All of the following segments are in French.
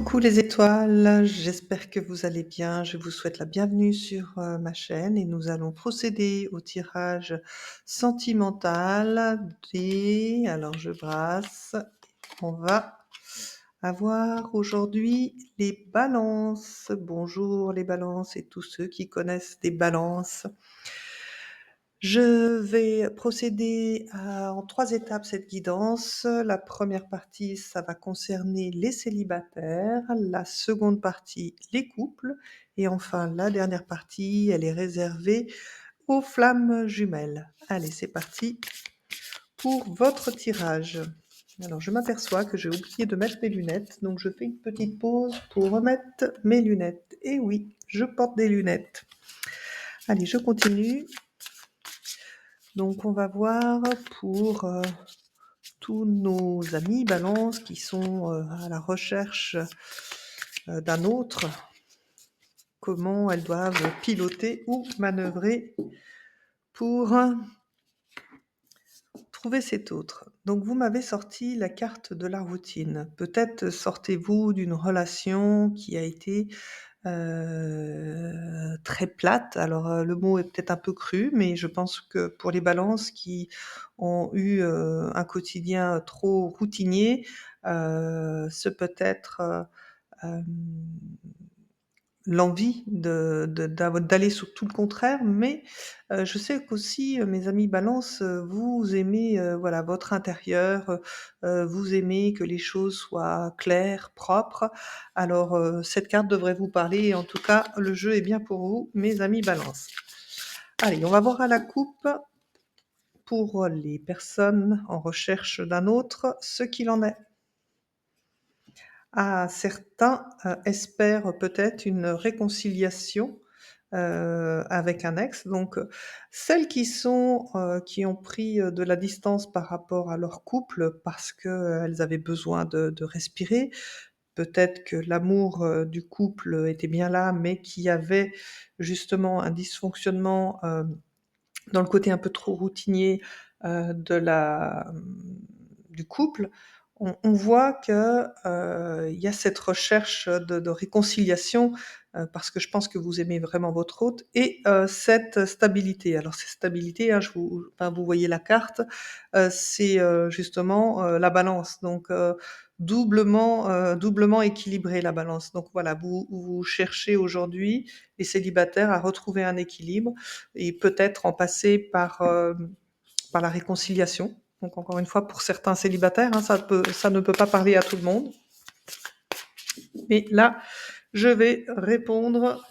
Coucou les étoiles, j'espère que vous allez bien. Je vous souhaite la bienvenue sur ma chaîne et nous allons procéder au tirage sentimental des... Alors je brasse. On va avoir aujourd'hui les balances. Bonjour les balances et tous ceux qui connaissent des balances. Je vais procéder en 3 étapes cette guidance. La première partie, ça va concerner les célibataires, la seconde partie, les couples et enfin la dernière partie, elle est réservée aux flammes jumelles. Allez, c'est parti pour votre tirage. Alors, je m'aperçois que j'ai oublié de mettre mes lunettes, donc je fais une petite pause pour remettre mes lunettes. Et oui, je porte des lunettes. Allez, je continue. Donc on va voir pour tous nos amis Balance qui sont à la recherche d'un autre, comment elles doivent piloter ou manœuvrer pour trouver cet autre. Donc vous m'avez sorti la carte de la routine. Peut-être sortez-vous d'une relation qui a été très plate. Alors, le mot est peut-être un peu cru, mais je pense que pour les balances qui ont eu, un quotidien trop routinier, ce peut être, hem l'envie d'aller sur tout le contraire, mais je sais qu'aussi, mes amis Balance, vous aimez, voilà, votre intérieur, vous aimez que les choses soient claires, propres. Alors, cette carte devrait vous parler et en tout cas, le jeu est bien pour vous, mes amis Balance. Allez, on va voir à la coupe, pour les personnes en recherche d'un autre, ce qu'il en est. Ah, certains, espèrent peut-être une réconciliation, avec un ex. Donc, celles qui ont pris, de la distance par rapport à leur couple parce qu'elles avaient besoin de respirer, peut-être que l'amour, du couple, était bien là, mais qu'il y avait justement un dysfonctionnement, dans le côté un peu trop routinier, du couple, on voit que, il y a cette recherche de réconciliation, parce que je pense que vous aimez vraiment votre hôte et cette stabilité. Alors cette stabilité, hein, vous voyez la carte, c'est, justement, la balance donc doublement équilibrée la balance. Donc voilà, vous cherchez aujourd'hui, les célibataires, à retrouver un équilibre et peut-être en passer par la réconciliation. Donc encore une fois, pour certains célibataires, hein, ça ne peut pas parler à tout le monde. Mais là, je vais répondre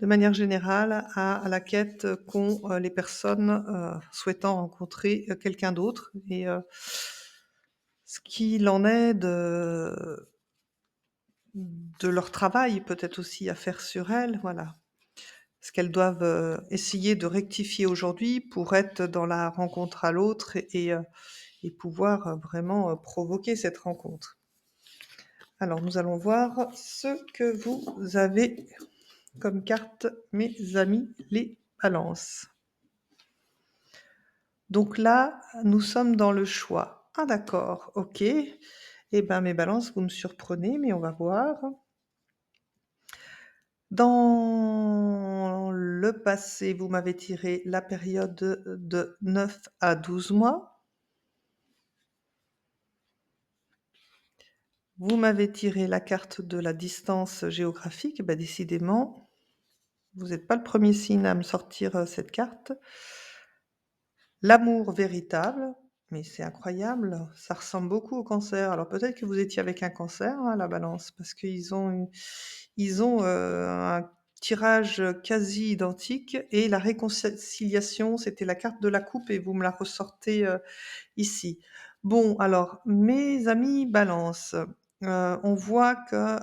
de manière générale à la quête qu'ont les personnes souhaitant rencontrer quelqu'un d'autre et ce qu'il en est de leur travail peut-être aussi à faire sur elles, voilà. Ce qu'elles doivent, essayer de rectifier aujourd'hui pour être dans la rencontre à l'autre et pouvoir, vraiment, provoquer cette rencontre. Alors nous allons voir ce que vous avez comme carte, mes amis les balances. Donc là, nous sommes dans le choix. Ah d'accord, OK. Eh ben, mes balances, vous me surprenez, mais on va voir. Dans le passé, vous m'avez tiré la période de 9 à 12 mois. Vous m'avez tiré la carte de la distance géographique. Bah, décidément, vous n'êtes pas le premier signe à me sortir, cette carte. L'amour véritable, mais c'est incroyable, ça ressemble beaucoup au Cancer. Alors peut-être que vous étiez avec un Cancer, hein, la Balance, parce ils ont, un tirage, quasi identique et la réconciliation, c'était la carte de la coupe et vous me la ressortez, ici. Bon, alors, mes amis Balance, on voit que,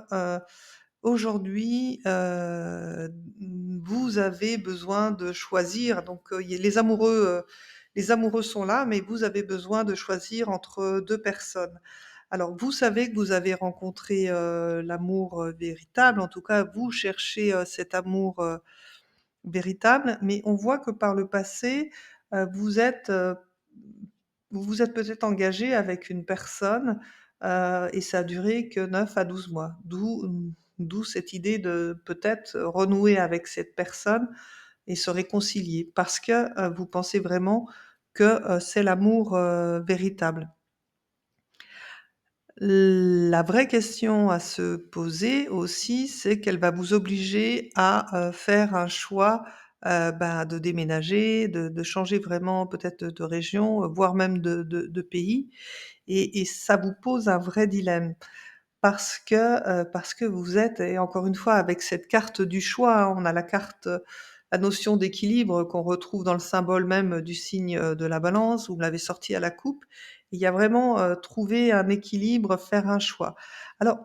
aujourd'hui, vous avez besoin de choisir donc, y les amoureux sont là, mais vous avez besoin de choisir entre 2 personnes. Alors vous savez que vous avez rencontré, l'amour, véritable, en tout cas vous cherchez, cet amour, véritable, mais on voit que par le passé, vous vous êtes peut-être engagé avec une personne, et ça a duré que 9 à 12 mois. D'où cette idée de peut-être renouer avec cette personne et se réconcilier parce que, vous pensez vraiment que, c'est l'amour, véritable. La vraie question à se poser aussi, c'est qu'elle va vous obliger à, faire un choix, de déménager, de changer vraiment peut-être de région, voire même de pays et ça vous pose un vrai dilemme. Parce que vous êtes et encore une fois avec cette carte du choix, hein, on a la carte, la notion d'équilibre qu'on retrouve dans le symbole même du signe, de la balance, vous me l'avez sorti à la coupe. Il y a vraiment, trouver un équilibre, faire un choix. Alors,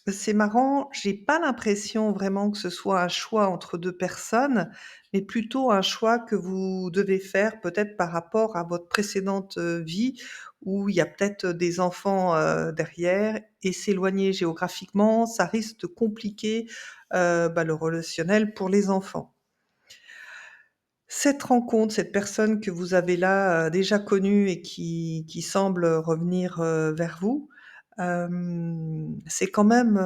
c'est marrant, j'ai pas l'impression vraiment que ce soit un choix entre 2 personnes, mais plutôt un choix que vous devez faire peut-être par rapport à votre précédente, vie où il y a peut-être des enfants, derrière et s'éloigner géographiquement, ça risque de compliquer, le relationnel pour les enfants. Cette rencontre, cette personne que vous avez là, déjà connue et qui semble revenir, vers vous, c'est quand même,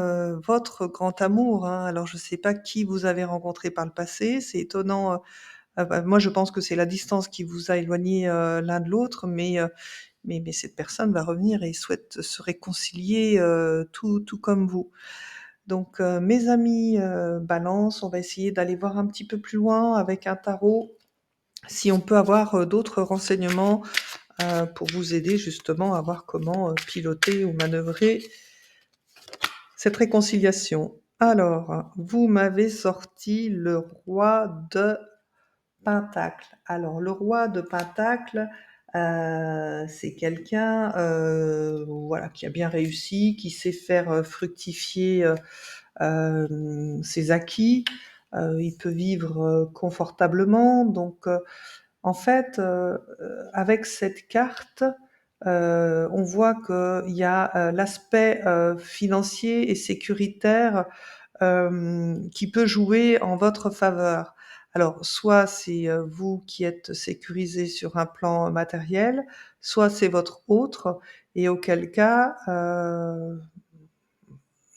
votre grand amour, hein. Alors je ne sais pas qui vous avez rencontré par le passé, c'est étonnant, moi je pense que c'est la distance qui vous a éloignés, l'un de l'autre, mais cette personne va revenir et souhaite se réconcilier, tout comme vous. Donc, mes amis, Balance, on va essayer d'aller voir un petit peu plus loin avec un tarot, si on peut avoir, d'autres renseignements, pour vous aider justement à voir comment, piloter ou manœuvrer cette réconciliation. Alors, vous m'avez sorti le roi de Pentacle. Alors le roi de Pentacle, c'est quelqu'un, voilà, qui a bien réussi, qui sait faire, fructifier, ses acquis. Il peut vivre, confortablement donc en fait, avec cette carte, on voit qu'il y a, l'aspect, financier et sécuritaire, qui peut jouer en votre faveur. Alors soit c'est, vous qui êtes sécurisé sur un plan matériel, soit c'est votre autre et auquel cas,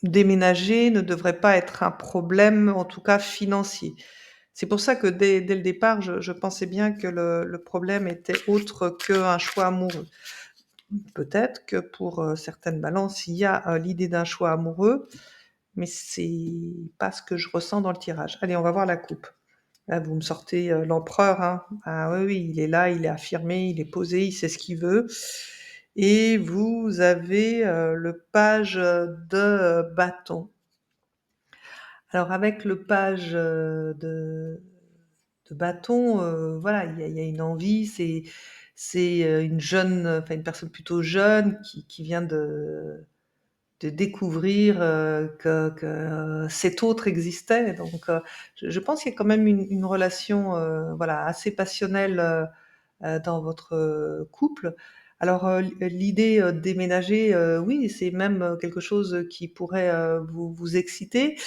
déménager ne devrait pas être un problème, en tout cas financier. C'est pour ça que dès le départ, je pensais bien que le problème était autre qu'un choix amoureux. Peut-être que pour, certaines balances, il y a, l'idée d'un choix amoureux, mais c'est pas ce que je ressens dans le tirage. Allez, on va voir la coupe. Là, vous me sortez, l'empereur, hein. Ah oui, oui, il est là, il est affirmé, il est posé, il sait ce qu'il veut et vous avez, le page, de, bâton. Alors avec le page, de bâton, voilà, il y a une envie, une jeune, enfin une personne plutôt jeune qui vient de découvrir, que cet autre existait donc je pense qu'il y a quand même une relation, voilà, assez passionnelle, dans votre, couple. Alors, l'idée, de déménager, oui, c'est même, quelque chose qui pourrait, vous exciter.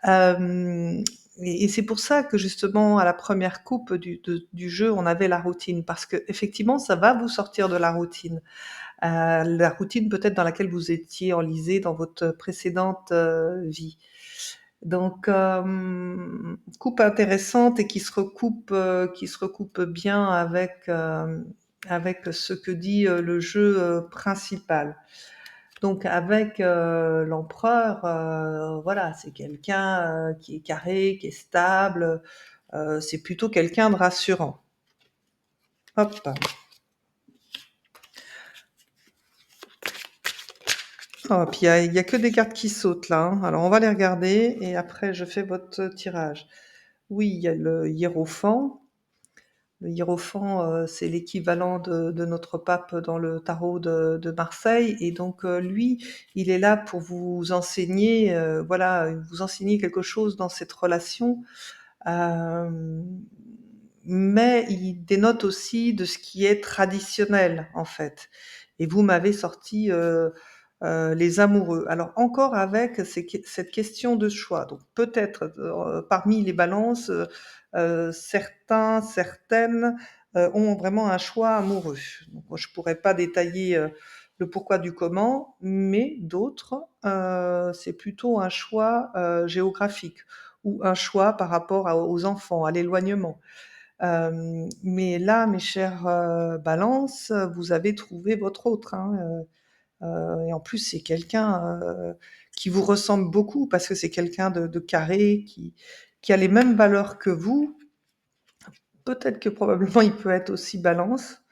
Hem et c'est pour ça que justement à la première coupe du jeu, on avait la routine parce qu'effectivement ça va vous sortir de la routine peut-être dans laquelle vous étiez enlisé dans votre précédente, vie. Donc, coupe intéressante et qui se recoupe bien avec ce que dit, le jeu, principal. Donc avec, l'empereur, voilà, c'est quelqu'un, qui est carré, qui est stable, c'est plutôt quelqu'un de rassurant. Hop. Oh, puis il y a que des cartes qui sautent là, hein. Alors on va les regarder et après je fais votre tirage. Oui, il y a le hiérophant. Le hiérophant, c'est l'équivalent de notre pape dans le tarot de Marseille et donc lui, il est là pour vous enseigner, voilà, vous enseigner quelque chose dans cette relation, hem, mais il dénote aussi de ce qui est traditionnel, en fait et vous m'avez sorti, les amoureux. Alors encore avec cette question de choix, donc peut-être, parmi les balances, certains, certaines, ont vraiment un choix amoureux. Donc moi je pourrais pas détailler, le pourquoi du comment, mais d'autres, c'est plutôt un choix, géographique ou un choix par rapport à aux enfants, à l'éloignement. Mais là, mes chères, balances, vous avez trouvé votre autre, hein, et en plus, c'est quelqu'un, qui vous ressemble beaucoup parce que c'est quelqu'un de carré qui a les mêmes valeurs que vous. Peut-être que probablement il peut être aussi Balance.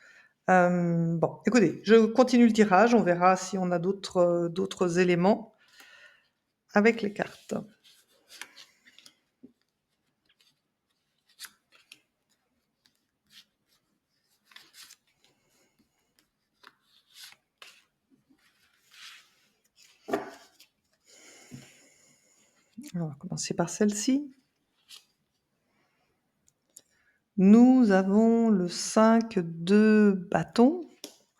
Bon, écoutez, je continue le tirage, on verra si on a d'autres éléments avec les cartes. On va commencer par celle-ci. Nous avons le 5 de bâton.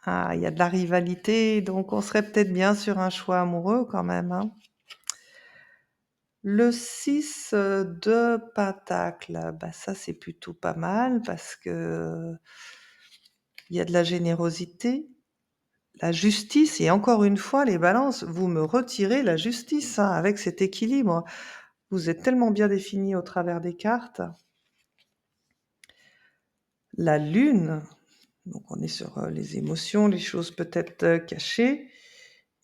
Ah, il y a de la rivalité, donc on serait peut-être bien sur un choix amoureux quand même, hein. Le 6 de pentacle, bah, ça c'est plutôt pas mal parce que il y a de la générosité, la justice et encore une fois les balances, vous me retirez la justice, hein, avec cet équilibre. Vous êtes tellement bien définis au travers des cartes. La lune, donc on est sur, les émotions, les choses peut-être, cachées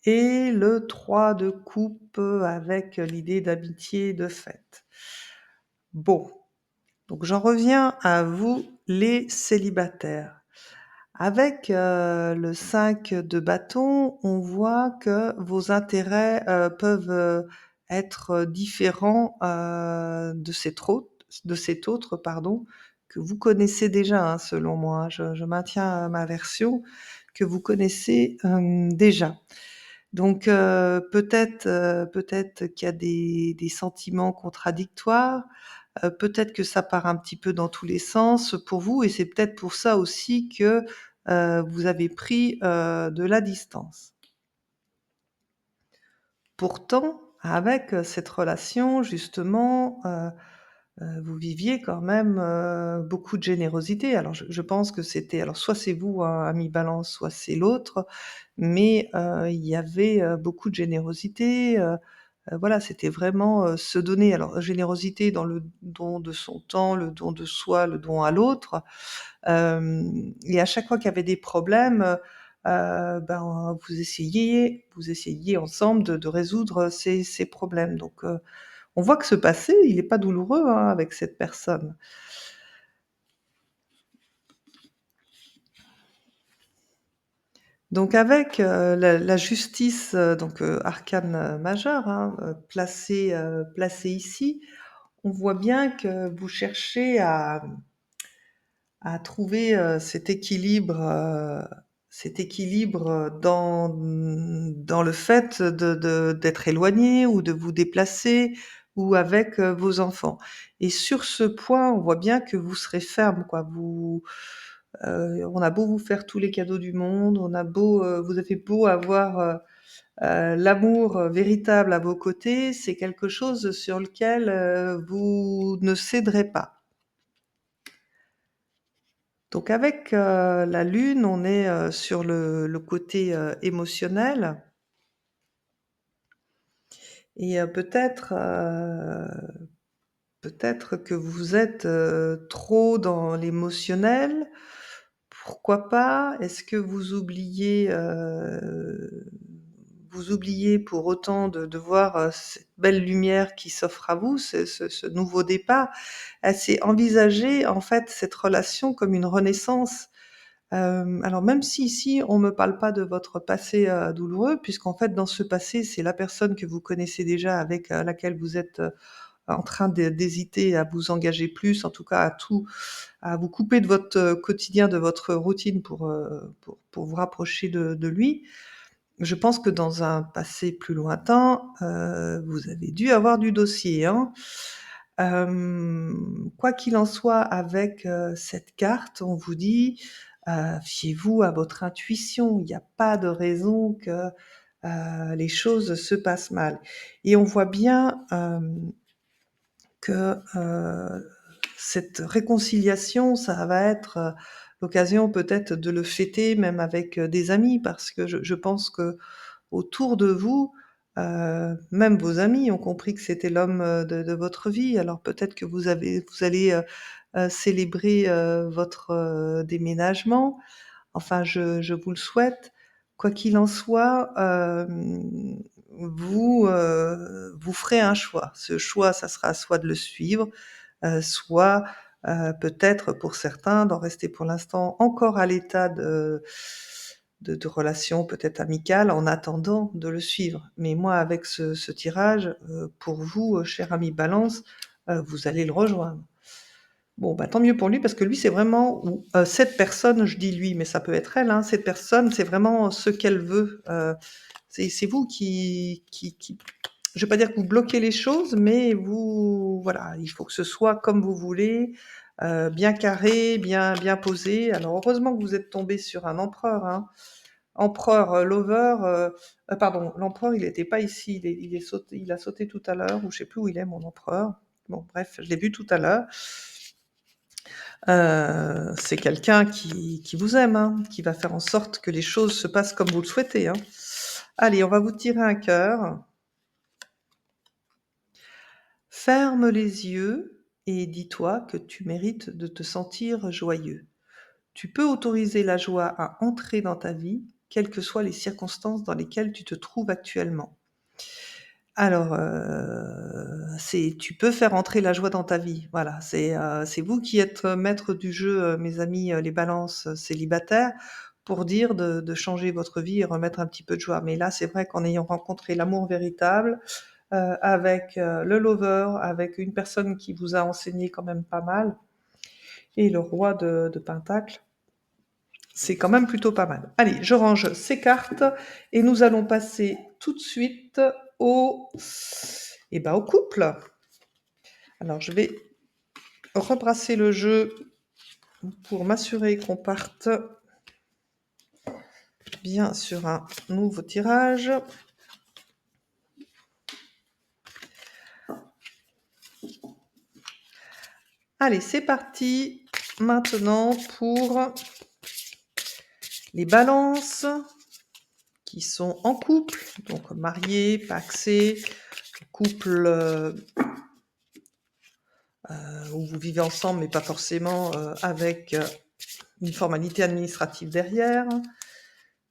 et le 3 de coupe, avec l'idée d'amitié, de fête. Bon, donc j'en reviens à vous les célibataires. Avec, le 5 de bâton, on voit que vos intérêts, peuvent, être différents, de cet autre, pardon, que vous connaissez déjà, hein, selon moi, hein. Je maintiens, ma version, que vous connaissez, déjà. Donc, peut-être qu'il y a des sentiments contradictoires, peut-être que ça part un petit peu dans tous les sens pour vous et c'est peut-être pour ça aussi que, vous avez pris, de la distance. Pourtant, avec, cette relation justement, vous viviez quand même, beaucoup de générosité. Alors je pense que c'était alors soit c'est vous, hein, ami Balance, soit c'est l'autre, mais, il y avait, beaucoup de générosité, voilà, c'était vraiment, se donner. Alors générosité dans le don de son temps, le don de soi, le don à l'autre, et à chaque fois qu'il y avait des problèmes, ben, vous essayiez ensemble de résoudre, ces problèmes. Donc, on voit que ce passé, il est pas douloureux, hein, avec cette personne. Donc avec, la justice, donc, arcane, majeur, hein, placée ici, on voit bien que vous cherchez à trouver, cet équilibre, dans le fait d'être éloigné ou de vous déplacer ou avec, vos enfants et sur ce point, on voit bien que vous serez ferme, quoi. On a beau vous faire tous les cadeaux du monde, vous avez beau avoir, l'amour, véritable à vos côtés, c'est quelque chose sur lequel, vous ne céderez pas. Donc avec, la lune, on est, sur le côté, émotionnel et peut-être que vous êtes, trop dans l'émotionnel. Pourquoi pas? Est-ce que vous oubliez pour autant de voir, cette belle lumière qui s'offre à vous, ce nouveau départ? C'est envisager, en fait, cette relation comme une renaissance. Alors même si ici on me parle pas de votre passé, douloureux, puisqu'en fait dans ce passé, c'est la personne que vous connaissez déjà avec, laquelle vous êtes, en train d'hésiter à vous engager plus, en tout cas à vous couper de votre, quotidien, de votre routine pour vous rapprocher de lui. Je pense que dans un passé plus lointain, vous avez dû avoir du dossier, hein? Quoi qu'il en soit avec, cette carte, on vous dit, fiez-vous à votre intuition. Il y a pas de raison que, les choses se passent mal et on voit bien, que, cette réconciliation, ça va être, l'occasion peut-être de le fêter même avec, des amis parce que je pense qu'autour de vous, même vos amis ont compris que c'était l'homme, de votre vie. Alors peut-être que vous allez, célébrer, votre, déménagement. Enfin, je vous le souhaite. Quoi qu'il en soit, vous ferez un choix. Ce choix, ça sera soit de le suivre, soit, peut-être pour certains d'en rester pour l'instant encore à l'état de relation peut-être amicale en attendant de le suivre. Mais moi avec ce tirage, pour vous, cher ami Balance, vous allez le rejoindre. Bon, bah, tant mieux pour lui parce que lui, c'est vraiment ou cette personne, je dis lui, mais ça peut être elle, hein, cette personne, c'est vraiment ce qu'elle veut, c'est vous qui je vais pas dire que vous bloquez les choses, mais vous voilà, il faut que ce soit comme vous voulez, bien carré, bien posé. Alors heureusement que vous êtes tombé sur un empereur, hein. Empereur, lover, pardon, l'empereur, il était pas ici, il a sauté tout à l'heure ou je sais plus où il est mon empereur. Bon bref, je l'ai vu tout à l'heure. C'est quelqu'un qui vous aime, hein, qui va faire en sorte que les choses se passent comme vous le souhaitez, hein. Allez, on va vous tirer un cœur. Ferme les yeux et dis-toi que tu mérites de te sentir joyeux. Tu peux autoriser la joie à entrer dans ta vie, quelles que soient les circonstances dans lesquelles tu te trouves actuellement. Alors, c'est tu peux faire entrer la joie dans ta vie. Voilà, c'est vous qui êtes, maître du jeu, mes amis, les balances, célibataires, pour dire de changer votre vie et remettre un petit peu de joie. Mais là, c'est vrai qu'en ayant rencontré l'amour véritable, avec, le lover, avec une personne qui vous a enseigné quand même pas mal et le roi de pentacles, c'est quand même plutôt pas mal. Allez, je range ces cartes et nous allons passer tout de suite au au couple. Alors je vais rebrasser le jeu pour m'assurer qu'on parte bien sur un nouveau tirage. Allez, c'est parti maintenant pour les balances qui sont en couple, donc mariés, pacsés, couple, où vous vivez ensemble mais pas forcément, avec, une formalité administrative derrière.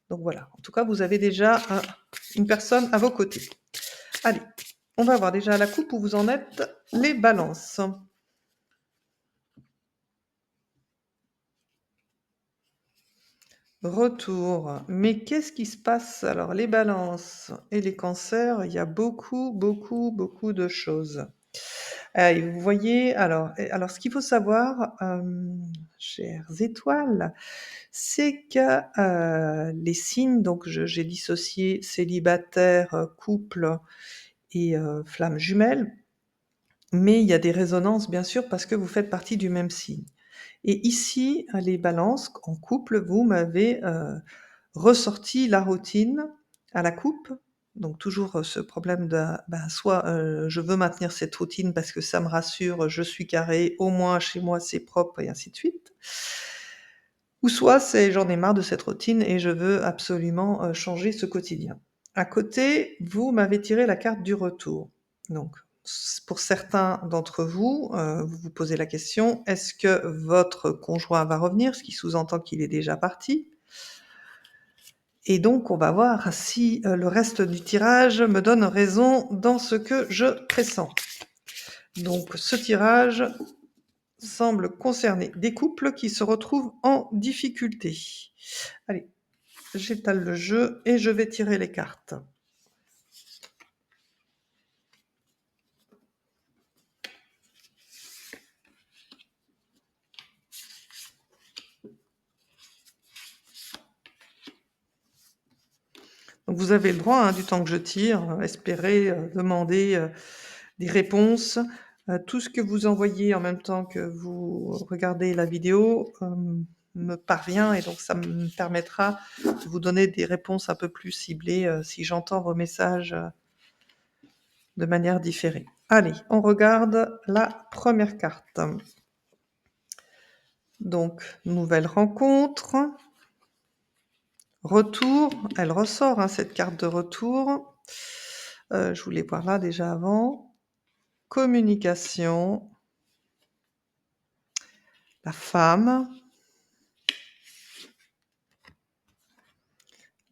Donc voilà, en tout cas, vous avez déjà une personne à vos côtés. Allez, on va voir déjà la coupe où vous en êtes, les balances. Retour. Mais qu'est-ce qui se passe? Alors, les balances et les cancers, il y a beaucoup, beaucoup, beaucoup de choses. Et vous voyez, alors ce qu'il faut savoir, chères étoiles, c'est que les signes, donc j'ai dissocié célibataire, couple et flamme jumelle, mais il y a des résonances bien sûr parce que vous faites partie du même signe. Et ici, les balances, en couple, vous m'avez ressorti la routine à la coupe. Donc toujours, ce problème de, soit, je veux maintenir cette routine parce que ça me rassure, je suis carré, au moins chez moi c'est propre et ainsi de suite. Ou soit c'est j'en ai marre de cette routine et je veux absolument, changer ce quotidien. À côté, vous m'avez tiré la carte du retour. Donc pour certains d'entre vous, vous vous posez la question: «Est-ce que votre conjoint va revenir?» ce qui sous-entend qu'il est déjà parti. Et donc on va voir si, le reste du tirage me donne raison dans ce que je pressens. Donc ce tirage semble concerner des couples qui se retrouvent en difficulté. Allez, j'étale le jeu et je vais tirer les cartes. Donc vous avez le droit, hein, du temps que je tire, espérer, demander, des réponses. Tout ce que vous envoyez en même temps que vous regardez la vidéo, me parvient et donc ça me permettra de vous donner des réponses un peu plus ciblées, si j'entends vos messages, de manière différée. Allez, on regarde la première carte. Donc nouvelle rencontre, retour, elle ressort, hein, cette carte de retour. Je voulais voir là déjà avant. Communication, la femme,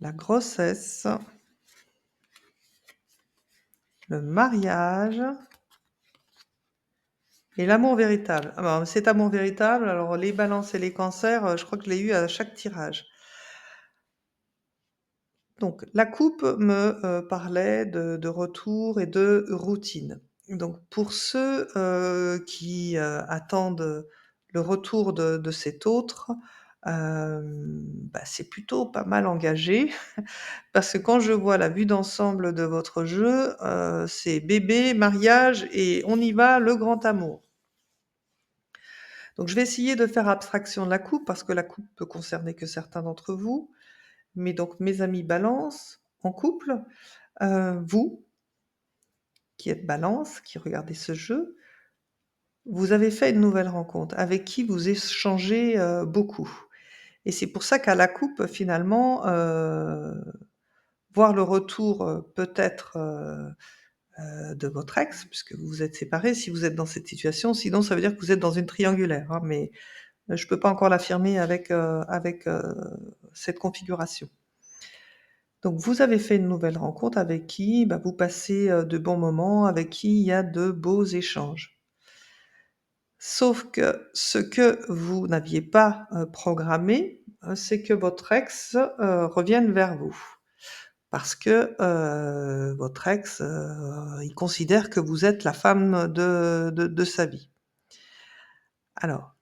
la grossesse, le mariage et l'amour véritable. Ah bah, cet amour véritable, alors les balances et les cancers, je crois que je l'ai eu à chaque tirage. Donc la coupe me, parlait de retour et de routine. Donc pour ceux, qui, attendent, le retour de cet autre, bah, c'est plutôt pas mal engagé parce que quand je vois la vue d'ensemble de votre jeu, c'est bébé, mariage et on y va, le grand amour. Donc je vais essayer de faire abstraction de la coupe parce que la coupe peut concerner que certains d'entre vous. Mais donc mes amis Balance, en couple, vous qui êtes Balance, qui regardez ce jeu, vous avez fait une nouvelle rencontre avec qui vous échangez, beaucoup et c'est pour ça qu'à la coupe finalement, voir le retour, peut-être, de votre ex puisque vous vous êtes séparés si vous êtes dans cette situation, sinon ça veut dire que vous êtes dans une triangulaire, hein, mais je peux pas encore l'affirmer avec cette configuration. Donc vous avez fait une nouvelle rencontre avec qui, bah, vous passez, de bons moments, avec qui il y a de beaux échanges. Sauf que ce que vous n'aviez pas, programmé, c'est que votre ex, revienne vers vous. Parce que, votre ex, il considère que vous êtes la femme de sa vie. Alors,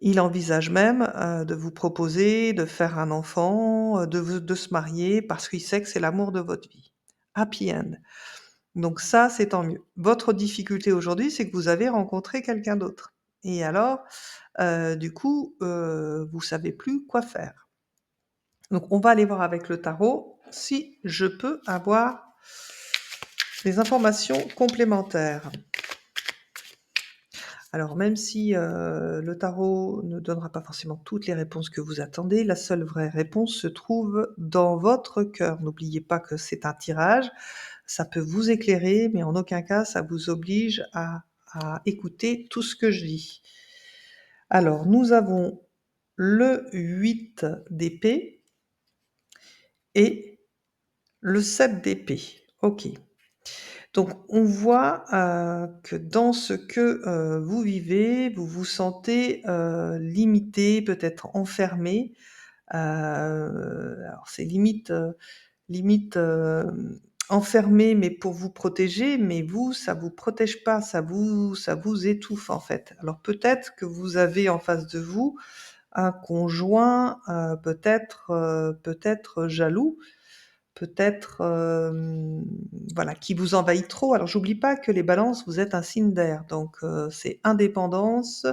il envisage même, de vous proposer de faire un enfant, de se marier parce qu'il sait que c'est l'amour de votre vie. Happy end. Donc ça, c'est tant mieux. Votre difficulté aujourd'hui, c'est que vous avez rencontré quelqu'un d'autre et alors, du coup, vous savez plus quoi faire. Donc on va aller voir avec le tarot si je peux avoir des informations complémentaires. Alors même si, le tarot ne donnera pas forcément toutes les réponses que vous attendez, la seule vraie réponse se trouve dans votre cœur. N'oubliez pas que c'est un tirage, ça peut vous éclairer, mais en aucun cas ça vous oblige à écouter tout ce que je dis. Alors nous avons le 8 d'épée et le 7 d'épée. OK. Donc on voit, que dans ce que, vous vivez, vous vous sentez, limité, peut-être enfermé. Alors c'est limite, enfermé, mais pour vous protéger, mais vous, ça vous protège pas, ça vous étouffe, en fait. Alors peut-être que vous avez en face de vous un conjoint, peut-être jaloux, peut-être, voilà, qui vous envahit trop. Alors j'oublie pas que les balances, vous êtes un signe d'air, donc c'est indépendance,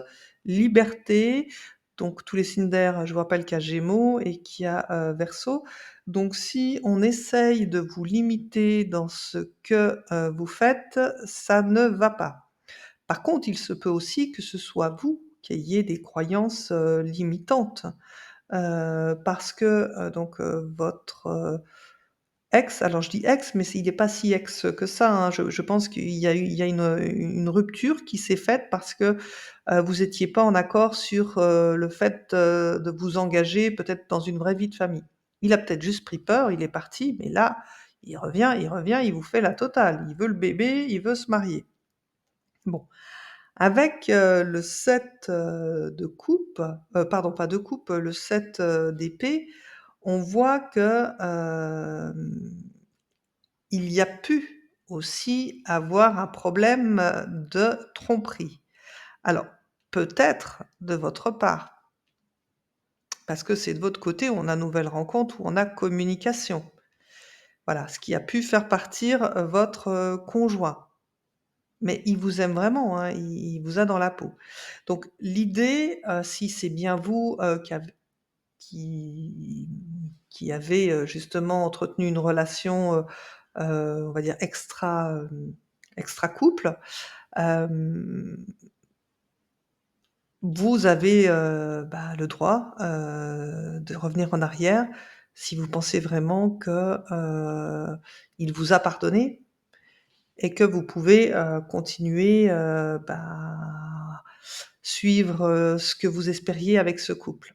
liberté, donc tous les signes d'air, je vous rappelle qu'il y a Gémeaux et qu'il y a, Verseau. Donc si on essaye de vous limiter dans ce que, vous faites, ça ne va pas. Par contre, il se peut aussi que ce soit vous qui ayez des croyances, limitantes, parce que, donc, votre, ex, alors je dis ex, mais il est pas si ex que ça, hein. Je pense qu'il y a une rupture qui s'est faite parce que, vous étiez pas en accord sur, le fait, de vous engager peut-être dans une vraie vie de famille. Il a peut-être juste pris peur, il est parti, mais là, il revient, il vous fait la totale. Il veut le bébé, il veut se marier. Bon, avec, le 7, de coupe, pardon, pas de coupe, le 7, d'épée, on voit que, il y a pu aussi avoir un problème, de tromperie. Alors, peut-être de votre part, parce que c'est de votre côté où on a nouvelle rencontre, où on a communication. Voilà, ce qui a pu faire partir, votre, conjoint. Mais il vous aime vraiment, hein, il vous a dans la peau. Donc l'idée, si c'est bien vous, qui qui avez, justement entretenu une relation, on va dire extra couple, hem, vous avez, le droit, de revenir en arrière si vous pensez vraiment que, il vous a pardonné et que vous pouvez, continuer, suivre, ce que vous espériez avec ce couple.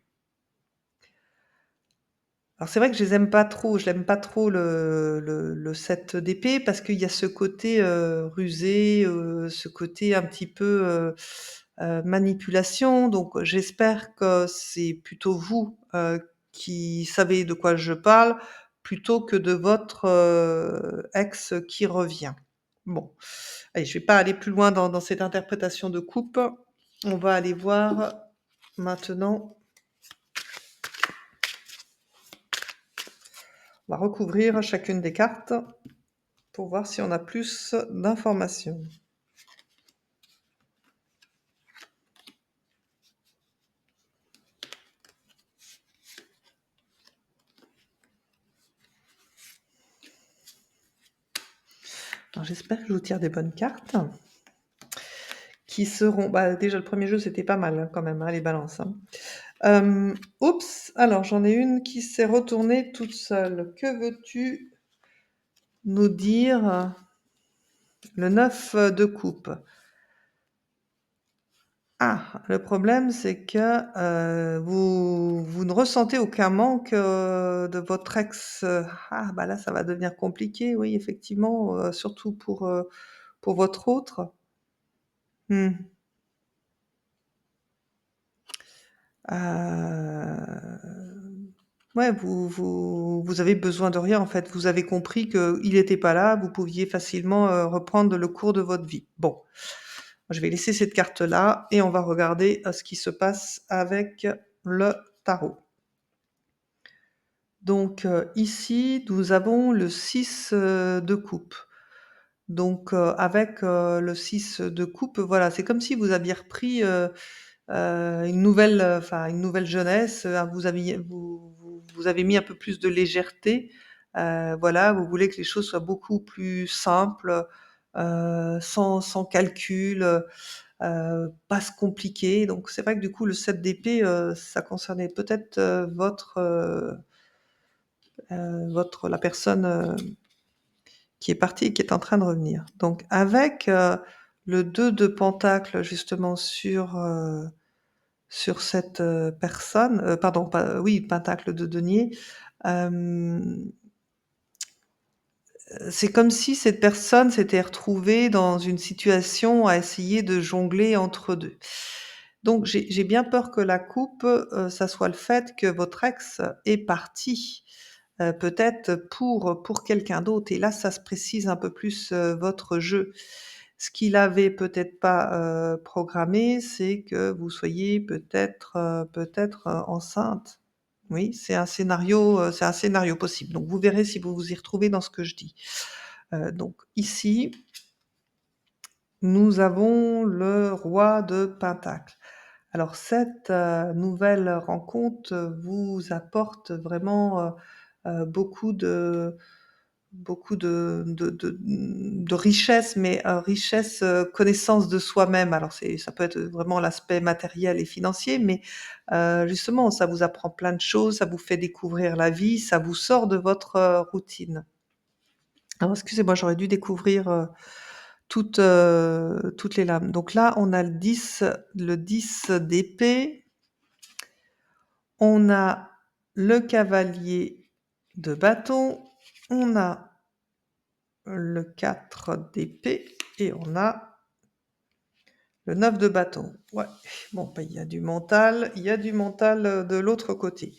Alors c'est vrai que je l'aime pas trop le 7 d'épée parce qu'il y a ce côté, rusé, ce côté un petit peu, manipulation. Donc j'espère que c'est plutôt vous, qui savez de quoi je parle, plutôt que de votre, ex qui revient. Bon, allez, je vais pas aller plus loin dans cette interprétation de coupe. On va aller voir maintenant, on va recouvrir chacune des cartes pour voir si on a plus d'informations. Alors j'espère que je vous tire des bonnes cartes qui seront, déjà le premier jeu c'était pas mal, hein, quand même, hein, les balances, hein. Oups, alors j'en ai une qui s'est retournée toute seule. Que veux-tu nous dire? Le 9 de coupe. Ah, le problème c'est que, vous ne ressentez aucun manque, de votre ex, là ça va devenir compliqué, oui effectivement, surtout pour votre autre. Mmh. Ouais, vous avez besoin de rien, en fait. Vous avez compris qu'il était pas là, vous pouviez facilement, reprendre le cours de votre vie. Bon, je vais laisser cette carte-là et on va regarder, ce qui se passe avec le tarot. Donc, ici, nous avons le 6 de coupe. Donc, avec, le 6 de coupe, voilà, c'est comme si vous aviez repris, une nouvelle, une nouvelle jeunesse, vous avez mis un peu plus de légèreté, voilà, vous voulez que les choses soient beaucoup plus simples, sans calcul, pas se compliquer. Donc c'est vrai que du coup le 7 d'épée, ça concernait peut-être, la personne, qui est partie et qui est en train de revenir. Donc avec, le 2 de pentacle justement sur cette, personne, pardon, pas oui, pentacle de denier, hem, c'est comme si cette personne s'était retrouvée dans une situation à essayer de jongler entre 2. Donc j'ai bien peur que la coupe, ça soit le fait que votre ex est parti, peut-être pour quelqu'un d'autre et là, ça se précise un peu plus, votre jeu. Ce qu'il avait peut-être pas, programmé, c'est que vous soyez peut-être, enceinte. Oui, c'est un scénario possible. Donc vous verrez si vous vous y retrouvez dans ce que je dis. Donc ici, nous avons le roi de pentacle. Alors cette, nouvelle rencontre, vous apporte vraiment, beaucoup de richesse, mais, richesse, connaissance de soi-même. Alors ça peut être vraiment l'aspect matériel et financier, mais, justement, ça vous apprend plein de choses, ça vous fait découvrir la vie, ça vous sort de votre, routine. Alors excusez-moi, j'aurais dû découvrir, toutes les lames. Donc là, on a le 10 d'épée, on a le cavalier de bâton, on a le 4 d'épée et on a le 9 de bâton. Ouais, bon, il y a du mental, de l'autre côté.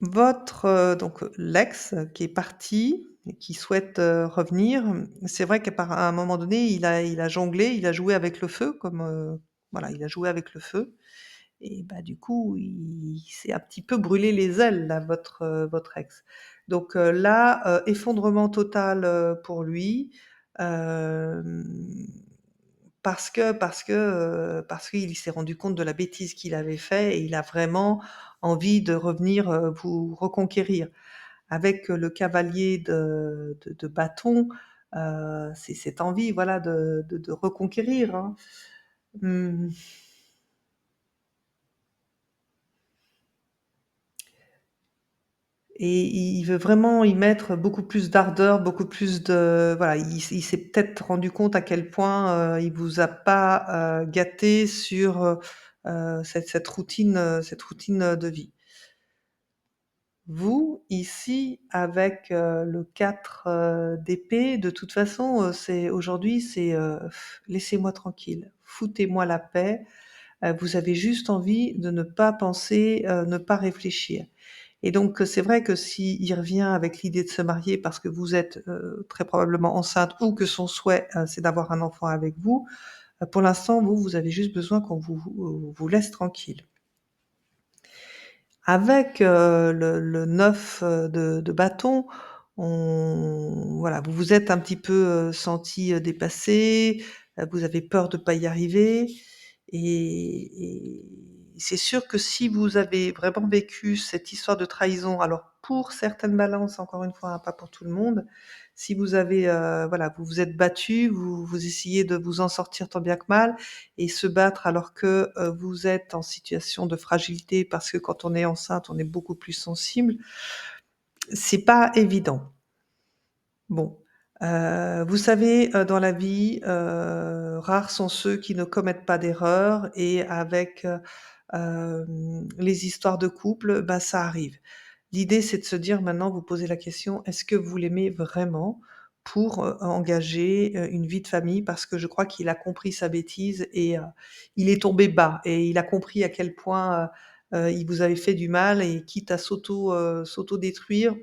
Votre, l'ex qui est parti et qui souhaite, revenir, c'est vrai qu'à par à un moment donné, il a jonglé, il a joué avec le feu comme, voilà, il a joué avec le feu et du coup, il s'est un petit peu brûlé les ailes là, votre ex. Donc, là, effondrement total, pour lui, hem, parce qu'il s'est rendu compte de la bêtise qu'il avait fait et il a vraiment envie de revenir, vous reconquérir. Avec, le cavalier de bâton, c'est cette envie, voilà, de reconquérir, hein. Mmh. Et il veut vraiment y mettre beaucoup plus d'ardeur, beaucoup plus de voilà, il s'est peut-être rendu compte à quel point, il vous a pas, gâté sur, cette routine, de vie. Vous, ici, avec, le 4 d'épée, de toute façon, c'est aujourd'hui, c'est, «Laissez-moi tranquille, foutez-moi la paix». Vous avez juste envie de ne pas penser, ne pas réfléchir. Et donc, c'est vrai que s'il revient avec l'idée de se marier parce que vous êtes, très probablement enceinte ou que son souhait, c'est d'avoir un enfant avec vous, pour l'instant, vous, vous avez juste besoin qu'on vous laisse tranquille. Avec, le 9, de bâton, on voilà, vous vous êtes un petit peu, sentie, dépassée, vous avez peur de pas y arriver et c'est sûr que si vous avez vraiment vécu cette histoire de trahison, alors pour certaines balances, encore une fois, hein, pas pour tout le monde, si vous avez, voilà, vous vous êtes battu, vous essayez de vous en sortir tant bien que mal et se battre alors que, vous êtes en situation de fragilité parce que quand on est enceinte, on est beaucoup plus sensible, c'est pas évident. Bon, vous savez, dans la vie, rares sont ceux qui ne commettent pas d'erreurs et avec, les histoires de couple, bah, ça arrive. L'idée, c'est de se dire maintenant, vous posez la question: «Est-ce que vous l'aimez vraiment?» pour, engager, une vie de famille parce que je crois qu'il a compris sa bêtise et il est tombé bas et il a compris à quel point, il vous avait fait du mal et quitte à s'autodétruire,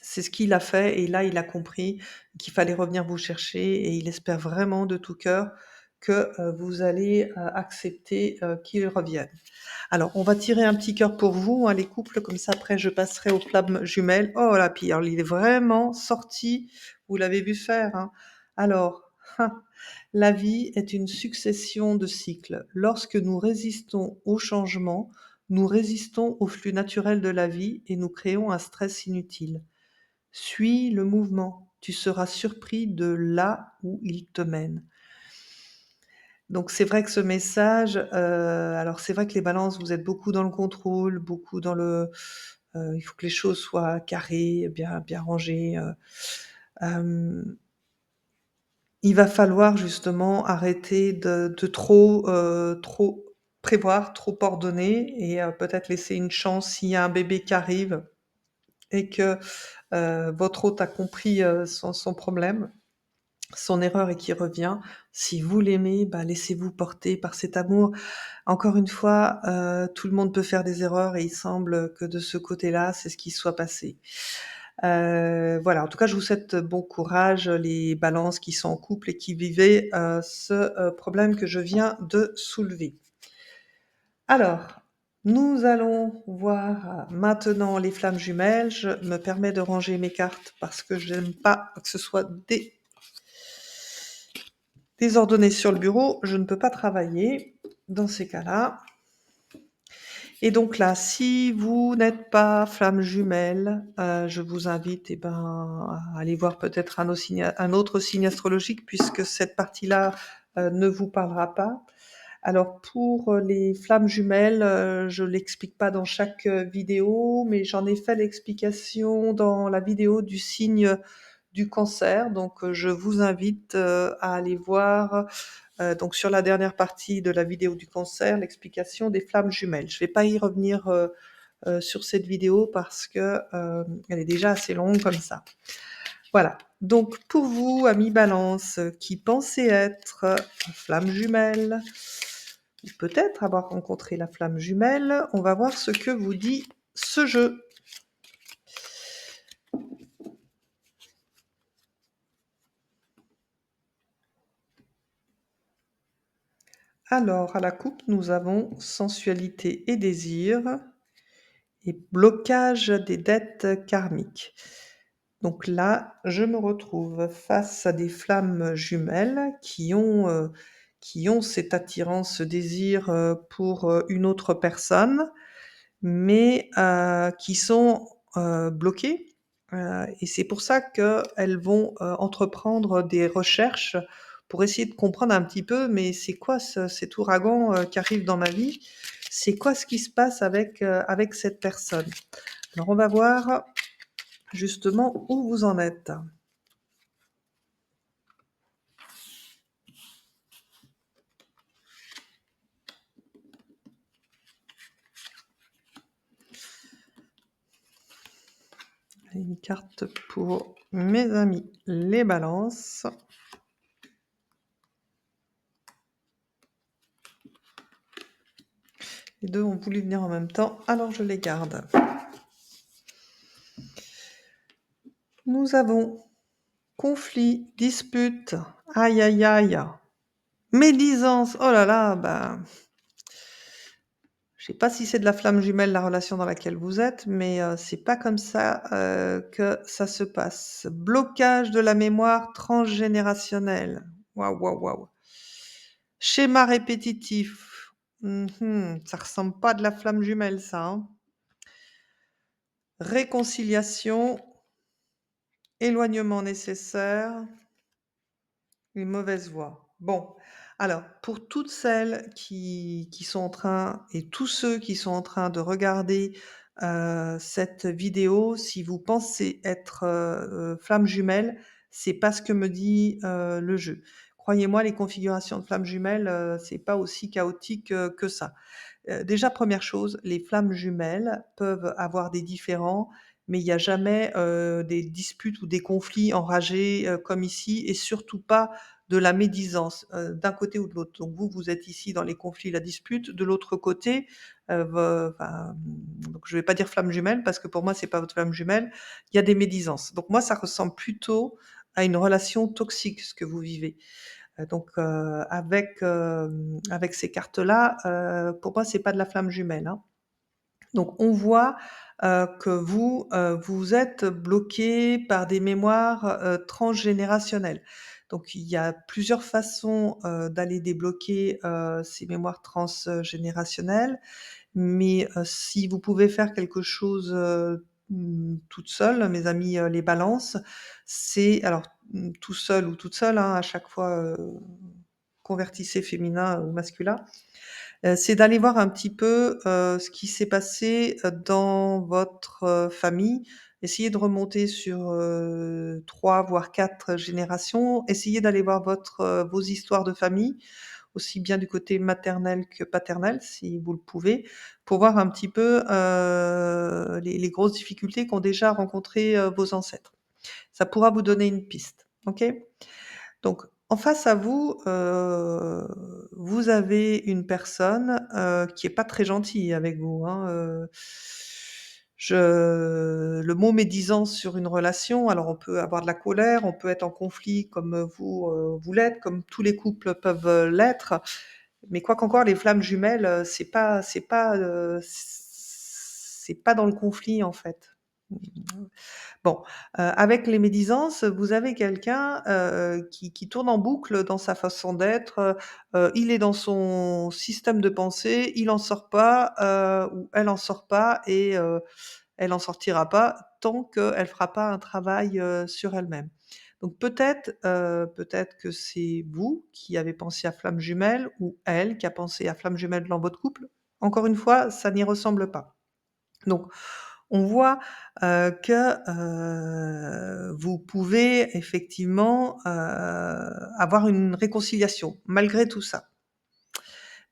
c'est ce qu'il a fait et là, il a compris qu'il fallait revenir vous chercher et il espère vraiment de tout cœur que, vous allez, accepter, qu'il revienne. Alors, on va tirer un petit cœur pour vous, hein, les couples, comme ça après je passerai aux flammes jumelles. Oh là, puis alors il est vraiment sorti, vous l'avez vu faire, hein. Alors, la vie est une succession de cycles. Lorsque nous résistons au changement, nous résistons au flux naturel de la vie et nous créons un stress inutile. Suis le mouvement, tu seras surpris de là où il te mène. Donc c'est vrai que ce message, alors c'est vrai que les balances, vous êtes beaucoup dans le contrôle, beaucoup dans le, il faut que les choses soient carrées, bien rangées, hem, il va falloir justement arrêter de trop prévoir, trop ordonner et peut-être laisser une chance s'il y a un bébé qui arrive et que, votre hôte a compris, son problème, son erreur et qui revient. Si vous l'aimez, bah, laissez-vous porter par cet amour. Encore une fois, tout le monde peut faire des erreurs et il semble que de ce côté-là, c'est ce qui soit passé. Voilà, en tout cas, je vous souhaite bon courage, les balances qui sont en couple et qui vivaient, ce, problème que je viens de soulever. Alors, nous allons voir maintenant les flammes jumelles. Je me permets de ranger mes cartes parce que j'aime pas que ce soit désordonné sur le bureau. Je ne peux pas travailler dans ces cas-là. Et donc là, si vous n'êtes pas flamme jumelle, je vous invite, eh ben, à aller voir peut-être un autre signe astrologique puisque cette partie-là, ne vous parlera pas. Alors pour, les flammes jumelles, je l'explique pas dans chaque, vidéo, mais j'en ai fait l'explication dans la vidéo du signe, du Cancer. Donc, je vous invite, à aller voir, donc sur la dernière partie de la vidéo du Cancer, l'explication des flammes jumelles. Je vais pas y revenir, sur cette vidéo parce que, elle est déjà assez longue comme ça. Voilà, donc pour vous, amis Balance, qui pensez être, flamme jumelle ou peut-être avoir rencontré la flamme jumelle, on va voir ce que vous dit ce jeu. Alors, à la coupe, nous avons sensualité et désir et blocage des dettes karmiques. Donc là, je me retrouve face à des flammes jumelles qui ont cette attirance, ce désir, pour, une autre personne, mais qui sont, bloquées, et c'est pour ça qu'elles vont, entreprendre des recherches pour essayer de comprendre un petit peu, mais c'est quoi cet ouragan qui arrive dans ma vie? C'est quoi ce qui se passe avec cette personne? Alors on va voir justement où vous en êtes. Une carte pour mes amis les balances. Les deux ont voulu venir en même temps, alors je les garde. Nous avons conflit, dispute, aïe aïe aïe, médisance, oh là là, je sais pas si c'est de la flamme jumelle, la relation dans laquelle vous êtes, mais c'est pas comme ça, que ça se passe. Blocage de la mémoire transgénérationnelle. Waouh, waouh, waouh. Schéma répétitif. Ça ressemble pas à de la flamme jumelle ça, hein. Réconciliation, éloignement nécessaire, une mauvaise voie. Bon, alors pour toutes celles qui sont en train et tous ceux qui sont en train de regarder, cette vidéo, si vous pensez être, flamme jumelle, c'est pas ce que me dit, le jeu. Croyez-moi, les configurations de flammes jumelles, c'est pas aussi chaotique, que ça. Déjà, première chose, les flammes jumelles peuvent avoir des différends, mais il y a jamais, des disputes ou des conflits enragés, comme ici et surtout pas de la médisance, d'un côté ou de l'autre. Donc vous, vous êtes ici dans les conflits, la dispute. De l'autre côté, donc je vais pas dire flamme jumelle parce que pour moi c'est pas votre flamme jumelle, il y a des médisances. Donc moi, ça ressemble plutôt à une relation toxique, ce que vous vivez. Donc avec ces cartes-là, pour moi, c'est pas de la flamme jumelle, hein. Donc on voit, que vous, vous êtes bloqué par des mémoires, transgénérationnelles. Donc il y a plusieurs façons, d'aller débloquer, ces mémoires transgénérationnelles, mais si vous pouvez faire quelque chose, toute seule, mes amis, les balances, c'est alors, tout seul ou toute seule, hein, à chaque fois, convertissez féminin ou masculin. C'est d'aller voir un petit peu, ce qui s'est passé, dans votre, famille. Essayez de remonter sur, 3 voire 4 générations. Essayez d'aller voir vos histoires de famille, aussi bien du côté maternel que paternel, si vous le pouvez, pour voir un petit peu, les grosses difficultés qu'ont déjà rencontrées, vos ancêtres. Ça pourra vous donner une piste, OK? Donc, en face à vous, vous avez une personne, qui est pas très gentille avec vous, hein, le mot médisance sur une relation, alors on peut avoir de la colère, on peut être en conflit comme, vous, vous l'êtes, comme tous les couples peuvent, l'être. Mais quoi qu'encore les flammes jumelles, c'est pas dans le conflit, en fait. Bon, avec les médisances, vous avez quelqu'un, qui tourne en boucle dans sa façon d'être, il est dans son système de pensée, il en sort pas, ou elle en sort pas et elle en sortira pas tant qu'elle fera pas un travail, sur elle-même. Donc peut-être que c'est vous qui avez pensé à flamme jumelle ou elle qui a pensé à flamme jumelle dans votre couple. Encore une fois, ça n'y ressemble pas. Donc on voit, que, vous pouvez effectivement, avoir une réconciliation malgré tout ça.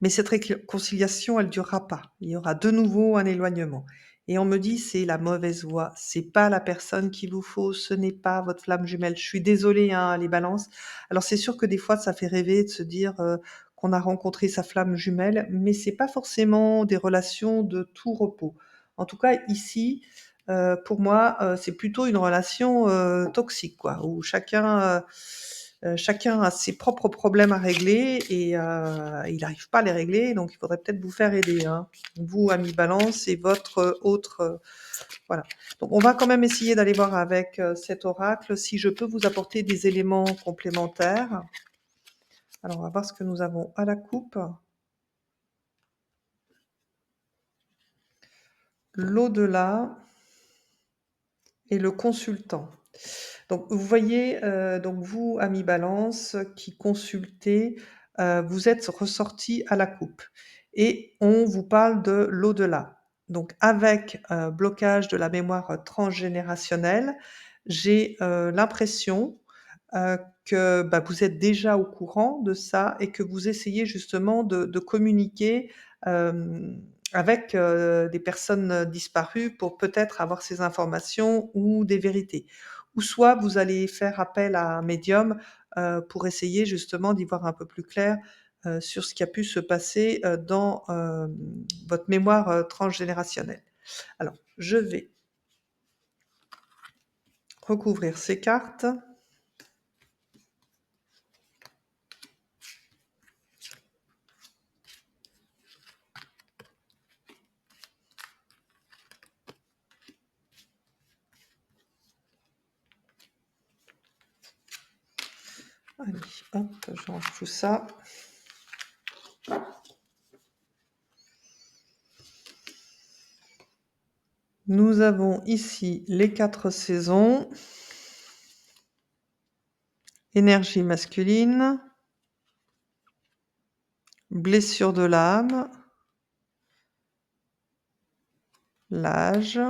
Mais cette réconciliation, elle durera pas. Il y aura de nouveau un éloignement et on me dit: «C'est la mauvaise voie, c'est pas la personne qu'il vous faut, ce n'est pas votre flamme jumelle». Je suis désolée, hein, les balances. Alors c'est sûr que des fois ça fait rêver de se dire, qu'on a rencontré sa flamme jumelle, mais c'est pas forcément des relations de tout repos. En tout cas ici, pour moi, c'est plutôt une relation, toxique quoi, où chacun a ses propres problèmes à régler et il n'arrive pas à les régler, donc il faudrait peut-être vous faire aider, hein. Vous, ami Balance et votre, autre, voilà. Donc on va quand même essayer d'aller voir avec, cet oracle si je peux vous apporter des éléments complémentaires. Alors on va voir ce que nous avons à la coupe. L'au-delà et le consultant. Donc vous voyez, donc vous, ami Balance, qui consultez, vous êtes ressorti à la coupe et on vous parle de l'au-delà. Donc avec, blocage de la mémoire, transgénérationnelle, j'ai, l'impression, que, bah, vous êtes déjà au courant de ça et que vous essayez justement de communiquer, avec, des personnes, disparues pour peut-être avoir ces informations ou des vérités. Ou soit vous allez faire appel à un médium, pour essayer justement d'y voir un peu plus clair, sur ce qui a pu se passer, dans, votre mémoire, transgénérationnelle. Alors, je vais recouvrir ces cartes. Allez, hop, je range tout ça. Nous avons ici les 4 saisons. Énergie masculine. Blessure de l'âme. L'âge.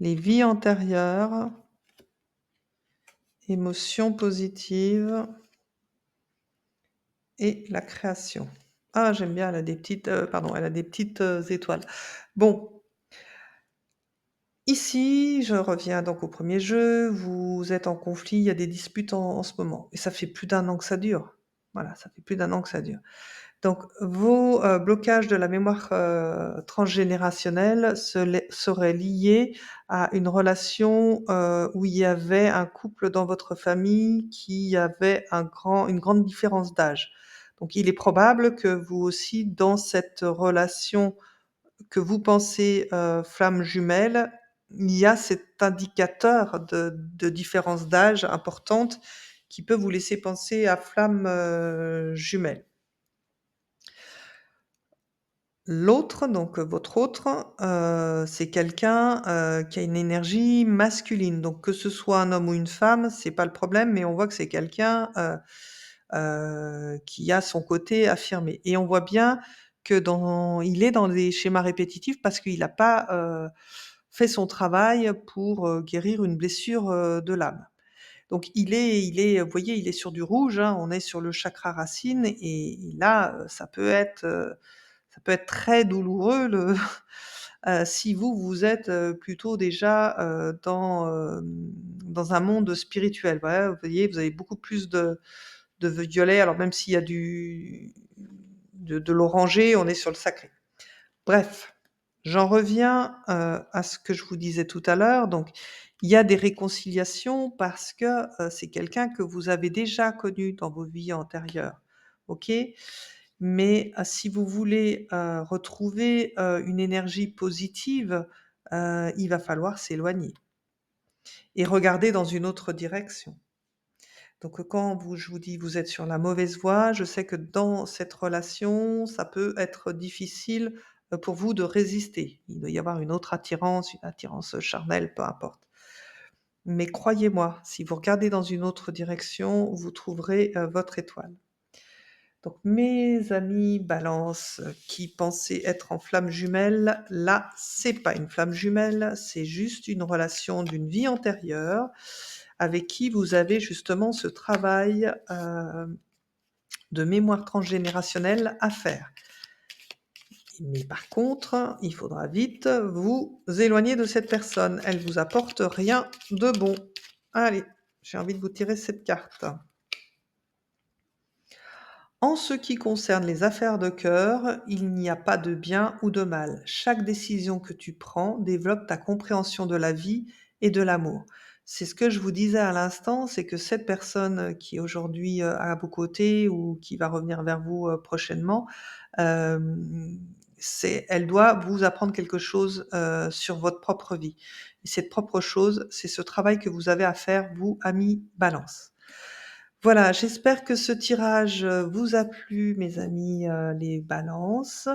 Les vies antérieures. Émotions positives. Et la création. Ah, j'aime bien, elle a des petites, pardon, elle a des petites, étoiles. Bon, ici, je reviens donc au premier jeu. Vous êtes en conflit, il y a des disputes en ce moment et ça fait plus d'un an que ça dure. Voilà, ça fait plus d'un an que ça dure. Donc vos, blocages de la mémoire, transgénérationnelle seraient liés à une relation, où il y avait un couple dans votre famille qui avait une grande différence d'âge. Donc il est probable que vous aussi, dans cette relation que vous pensez, flamme jumelle, il y a cet indicateur de différence d'âge importante qui peut vous laisser penser à flamme, jumelle. L'autre, donc votre autre, c'est quelqu'un, qui a une énergie masculine. Donc que ce soit un homme ou une femme, c'est pas le problème, mais on voit que c'est quelqu'un, qui a son côté affirmé et on voit bien que il est dans des schémas répétitifs parce qu'il a pas, fait son travail pour, guérir une blessure, de l'âme. Donc vous voyez, il est sur du rouge, hein, on est sur le chakra racine et là, ça peut être très douloureux si vous êtes, plutôt déjà, dans un monde spirituel. Voilà, vous voyez, vous avez beaucoup plus de violet, alors même s'il y a de l'orangé, on est sur le sacré. Bref, j'en reviens, à ce que je vous disais tout à l'heure. Donc, il y a des réconciliations parce que, c'est quelqu'un que vous avez déjà connu dans vos vies antérieures. OK? Mais, si vous voulez, retrouver, une énergie positive, il va falloir s'éloigner et regarder dans une autre direction. Donc, quand je vous dis: «Vous êtes sur la mauvaise voie», je sais que dans cette relation, ça peut être difficile, pour vous de résister. Il doit y avoir une attirance charnelle, peu importe. Mais croyez-moi, si vous regardez dans une autre direction, vous trouverez, votre étoile. Donc mes amis Balance, qui pensaient être en flamme jumelle, là, c'est pas une flamme jumelle, c'est juste une relation d'une vie antérieure avec qui vous avez justement ce travail, de mémoire transgénérationnelle à faire. Mais par contre, il faudra vite vous éloigner de cette personne. Elle vous apporte rien de bon. Allez, j'ai envie de vous tirer cette carte. En ce qui concerne les affaires de cœur, il n'y a pas de bien ou de mal. Chaque décision que tu prends développe ta compréhension de la vie et de l'amour. C'est ce que je vous disais à l'instant, c'est que cette personne qui est aujourd'hui à vos côtés ou qui va revenir vers vous prochainement, elle doit vous apprendre quelque chose sur votre propre vie. Et cette propre chose, c'est ce travail que vous avez à faire, vous, ami Balance. Voilà, j'espère que ce tirage, vous a plu mes amis, les balances.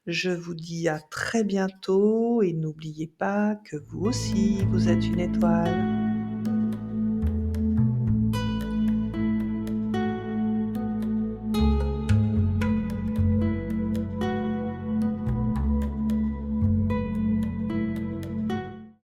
Je vous dis à très bientôt et n'oubliez pas que vous aussi, vous êtes une étoile.